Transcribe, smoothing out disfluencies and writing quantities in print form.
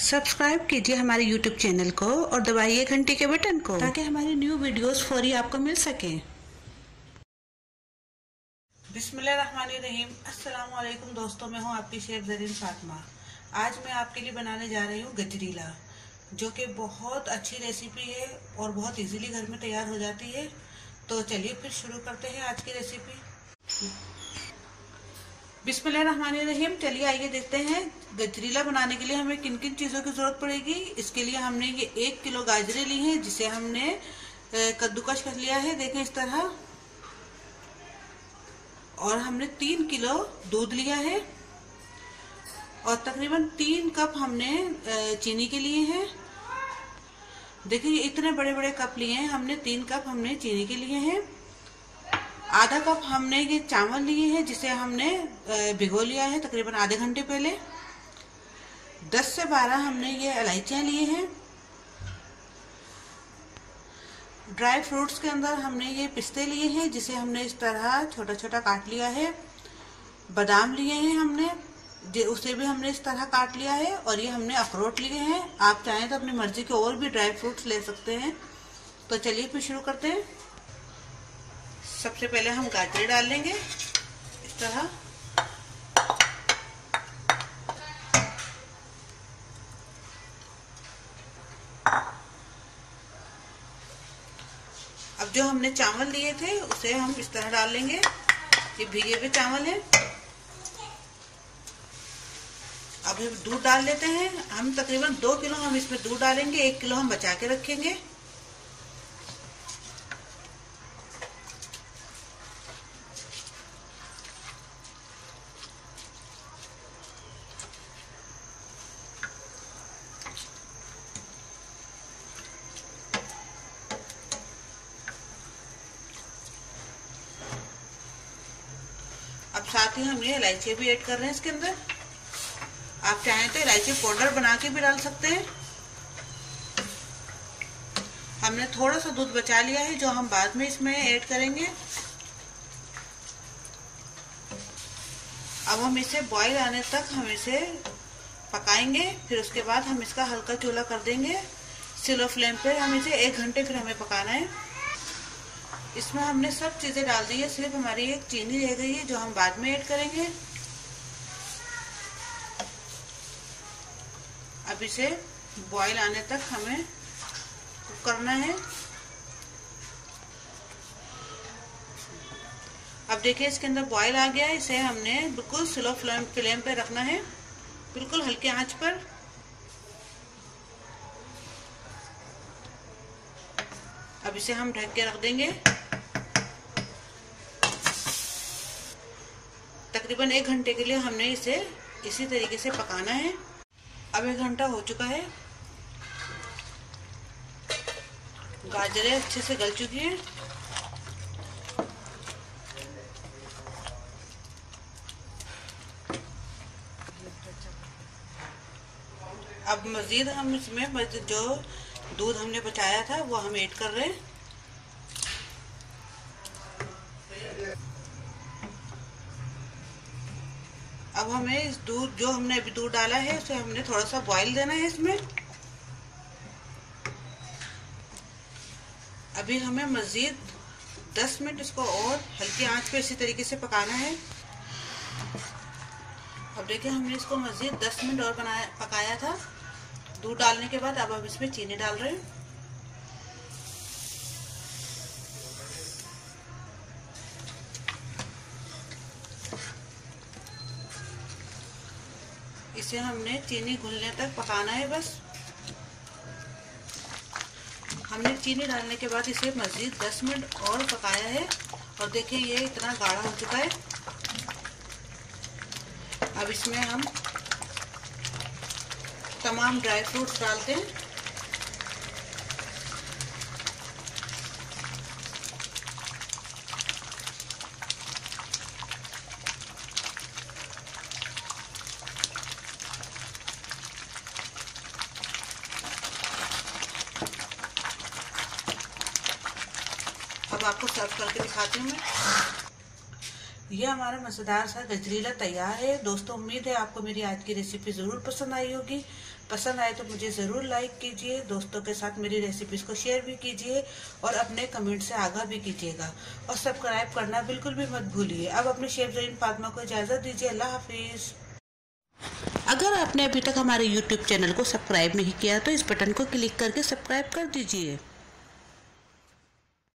Subscribe कीजिए हमारे YouTube channel को और दबाइए घंटी के बटन को ताकि हमारी न्यू वीडियोस फौरी आपको मिल सकें। बिस्मिल्लाहिर्रहमानिर्रहीम। अस्सलाम वालेकुम दोस्तों, मैं हूं आपकी शेफ ज़रीन फातिमा। आज मैं आपके लिए बनाने जा रही हूं गजरीला, जो कि बहुत अच्छी रेसिपी है और बहुत इजीली घर में तैयार हो जाती है। तो चलिए फिर शुरू करते हैं आज की रेसिपी। बिस्मिल्लाहिर्रहमानिर्रहीम। चलिए आइए देखते हैं गजरीला बनाने के लिए हमें किन किन चीज़ों की ज़रूरत पड़ेगी। इसके लिए हमने ये 1 किलो गाजरें ली हैं, जिसे हमने कद्दूकस कर लिया है, देखें इस तरह। और हमने 3 किलो दूध लिया है और तकरीबन 3 कप हमने चीनी के लिए हैं। देखिए इतने बड़े बड़े कप लिए हैं हमने, 3 कप हमने चीनी के लिए हैं। आधा कप हमने ये चावल लिए हैं, जिसे हमने भिगो लिया है तकरीबन आधे घंटे पहले। 10 से 12 हमने ये इलायचियाँ लिए हैं। ड्राई फ्रूट्स के अंदर हमने ये पिस्ते लिए हैं, जिसे हमने इस तरह छोटा छोटा काट लिया है। बादाम लिए हैं हमने, उसे भी हमने इस तरह काट लिया है। और ये हमने अखरोट लिए हैं। आप चाहें तो अपनी मर्जी के और भी ड्राई फ्रूट्स ले सकते हैं। तो चलिए फिर शुरू करते हैं। सबसे पहले हम गाजर डाल लेंगे इस तरह। अब जो हमने चावल लिए थे उसे हम इस तरह डाल लेंगे। ये भीगे हुए चावल है। अब हम दूध डाल लेते हैं। हम तकरीबन 2 किलो हम इसमें दूध डालेंगे, 1 किलो हम बचा के रखेंगे। अब साथ ही हम ये इलायची भी ऐड कर रहे हैं इसके अंदर। आप चाहें तो इलायची पाउडर बना के भी डाल सकते हैं। हमने थोड़ा सा दूध बचा लिया है, जो हम बाद में इसमें ऐड करेंगे। अब हम इसे बॉईल आने तक हम इसे पकाएंगे। फिर उसके बाद हम इसका हल्का चूल्हा कर देंगे स्लो फ्लेम पे। हम इसे 1 घंटे फिर हमें पकाना है। इसमें हमने सब चीजें डाल दी है, सिर्फ हमारी एक चीनी रह गई है, जो हम बाद में ऐड करेंगे। अब इसे बॉईल आने तक हमें कुक करना है। अब देखिए इसके अंदर बॉईल आ गया है। इसे हमने बिल्कुल स्लो फ्लेम पे रखना है, बिल्कुल हल्के आंच पर। अब इसे हम ढक के रख देंगे। तकरीबन 1 घंटे के लिए हमने इसे इसी तरीके से पकाना है। अब 1 घंटा हो चुका है। गाजरें अच्छे से गल चुकी हैं। अब मजीद हम इसमें जो दूध हमने बचाया था वो हम ऐड कर रहे हैं। अब हमें इस दूध, जो हमने अभी दूध डाला है, उसे हमने थोड़ा सा बॉईल देना है इसमें। अभी हमें मजीद 10 मिनट इसको और हल्की आंच पे इसी तरीके से पकाना है। अब देखिए हमने इसको मजीद 10 मिनट और पकाया था दूध डालने के बाद। अब हम इसमें चीनी डाल रहे हैं। इसे हमने चीनी घुलने तक पकाना है बस। हमने चीनी डालने के बाद इसे मजीद 10 मिनट और पकाया है। और देखिए ये इतना गाढ़ा हो चुका है। अब इसमें हम तमाम ड्राई फ्रूट्स डालते हैं। अब आपको सर्व करके दिखाती हूँ मैं। ये हमारा मजेदार सा गजरेला तैयार है। दोस्तों उम्मीद है आपको मेरी आज की रेसिपी ज़रूर पसंद आई होगी। पसंद आए तो मुझे ज़रूर लाइक कीजिए, दोस्तों के साथ मेरी रेसिपीज को शेयर भी कीजिए और अपने कमेंट से आगाह भी कीजिएगा और सब्सक्राइब करना बिल्कुल भी मत भूलिए। अब अपने शेफ ज़रीन फातिमा को इजाज़त दीजिए। अल्लाह हाफिज़। अगर आपने अभी तक हमारे YouTube चैनल को सब्सक्राइब नहीं किया तो इस बटन को क्लिक करके सब्सक्राइब कर दीजिए।